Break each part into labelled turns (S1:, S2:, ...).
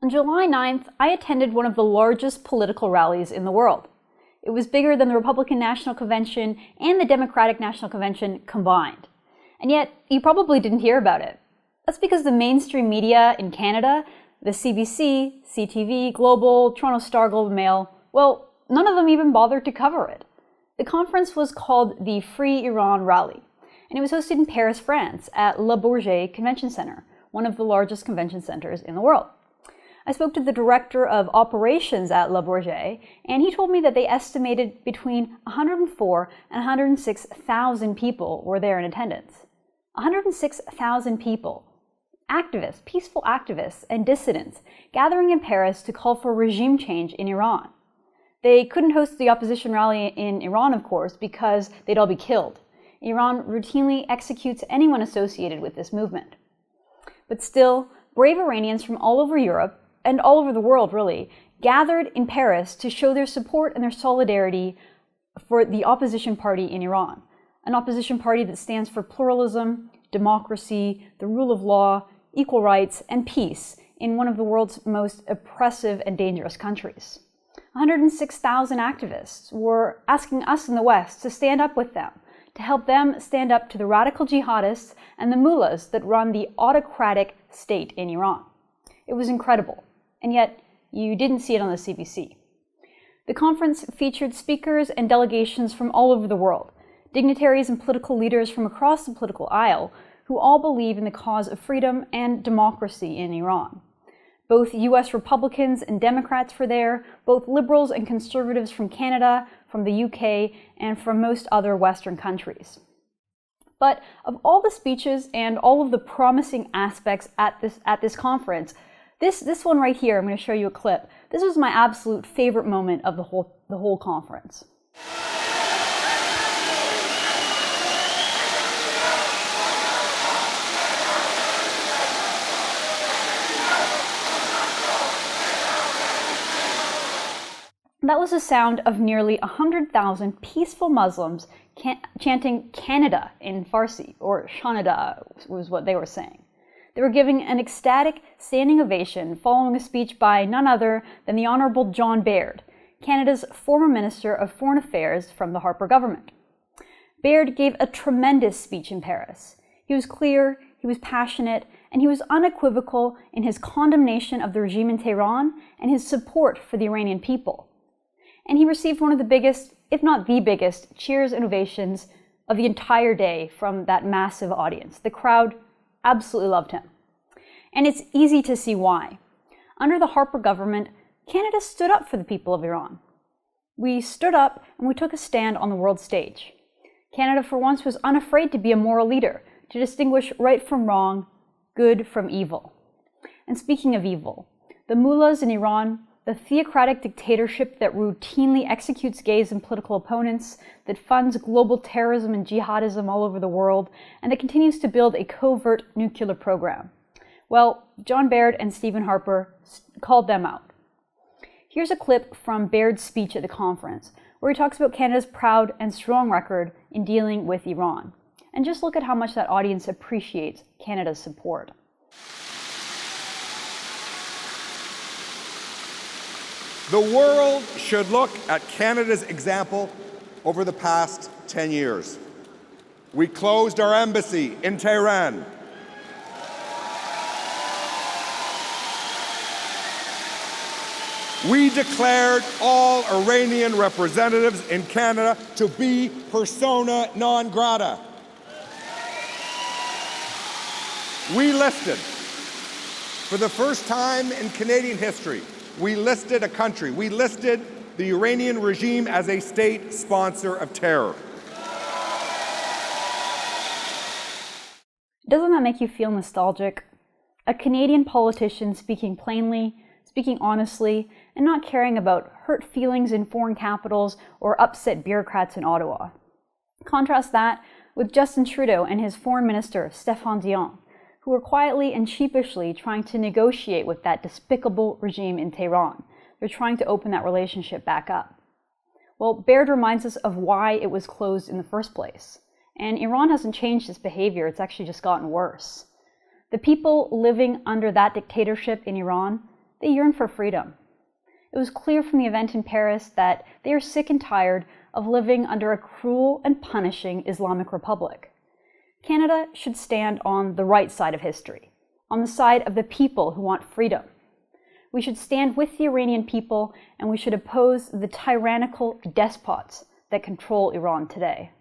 S1: On July 9th, I attended one of the largest political rallies in the world. It was bigger than the Republican National Convention and the Democratic National Convention combined. And yet, you probably didn't hear about it. That's because the mainstream media in Canada, the CBC, CTV, Global, Toronto Star, Globe and Mail, well, none of them even bothered to cover it. The conference was called the Free Iran Rally, and it was hosted in Paris, France, at Le Bourget Convention Center, one of the largest convention centers in the world. I spoke to the director of operations at Le Bourget, and he told me that they estimated between 104 and 106,000 people were there in attendance. 106,000 people. Activists, peaceful activists, and dissidents gathering in Paris to call for regime change in Iran. They couldn't host the opposition rally in Iran, of course, because they'd all be killed. Iran routinely executes anyone associated with this movement. But still, brave Iranians from all over Europe, and all over the world really, gathered in Paris to show their support and their solidarity for the opposition party in Iran, an opposition party that stands for pluralism, democracy, the rule of law, equal rights, and peace in one of the world's most oppressive and dangerous countries. 106,000 activists were asking us in the West to stand up with them, to help them stand up to the radical jihadists and the mullahs that run the autocratic state in Iran. It was incredible, and yet you didn't see it on the CBC. The conference featured speakers and delegations from all over the world, dignitaries and political leaders from across the political aisle who all believe in the cause of freedom and democracy in Iran. Both U.S. Republicans and Democrats were there, both liberals and conservatives from Canada, from the UK, and from most other Western countries. But of all the speeches and all of the promising aspects at this conference, this one right here, I'm going to show you a clip. This was my absolute favorite moment of the whole conference. That was the sound of nearly 100,000 peaceful Muslims chanting Canada in Farsi, or Shanada was what they were saying. They were giving an ecstatic standing ovation following a speech by none other than the Honourable John Baird, Canada's former Minister of Foreign Affairs from the Harper government. Baird gave a tremendous speech in Paris. He was clear, he was passionate, and he was unequivocal in his condemnation of the regime in Tehran and his support for the Iranian people. And he received one of the biggest, if not the biggest, cheers and ovations of the entire day from that massive audience. The crowd absolutely loved him. And it's easy to see why. Under the Harper government, Canada stood up for the people of Iran. We stood up and we took a stand on the world stage. Canada for once was unafraid to be a moral leader, to distinguish right from wrong, good from evil. And speaking of evil, the mullahs in Iran, the theocratic dictatorship that routinely executes gays and political opponents, that funds global terrorism and jihadism all over the world, and that continues to build a covert nuclear program. Well, John Baird and Stephen Harper called them out. Here's a clip from Baird's speech at the conference, where he talks about Canada's proud and strong record in dealing with Iran. And just look at how much that audience appreciates Canada's support.
S2: The world should look at Canada's example over the past 10 years. We closed our embassy in Tehran. We declared all Iranian representatives in Canada to be persona non grata. We listed, for the first time in Canadian history, we listed a country. We listed the Iranian regime as a state sponsor of terror.
S1: Doesn't that make you feel nostalgic? A Canadian politician speaking plainly, speaking honestly, and not caring about hurt feelings in foreign capitals or upset bureaucrats in Ottawa. Contrast that with Justin Trudeau and his foreign minister, Stéphane Dion, who were quietly and sheepishly trying to negotiate with that despicable regime in Tehran. They're trying to open that relationship back up. Well, Baird reminds us of why it was closed in the first place. And Iran hasn't changed its behavior, it's actually just gotten worse. The people living under that dictatorship in Iran, they yearn for freedom. It was clear from the event in Paris that they are sick and tired of living under a cruel and punishing Islamic Republic. Canada should stand on the right side of history, on the side of the people who want freedom. We should stand with the Iranian people, and we should oppose the tyrannical despots that control Iran today.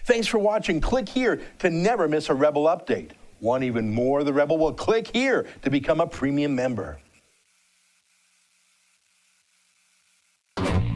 S3: Thanks for watching. Click here to never miss a Rebel update. Want even more of the Rebel? Well, click here to become a premium member.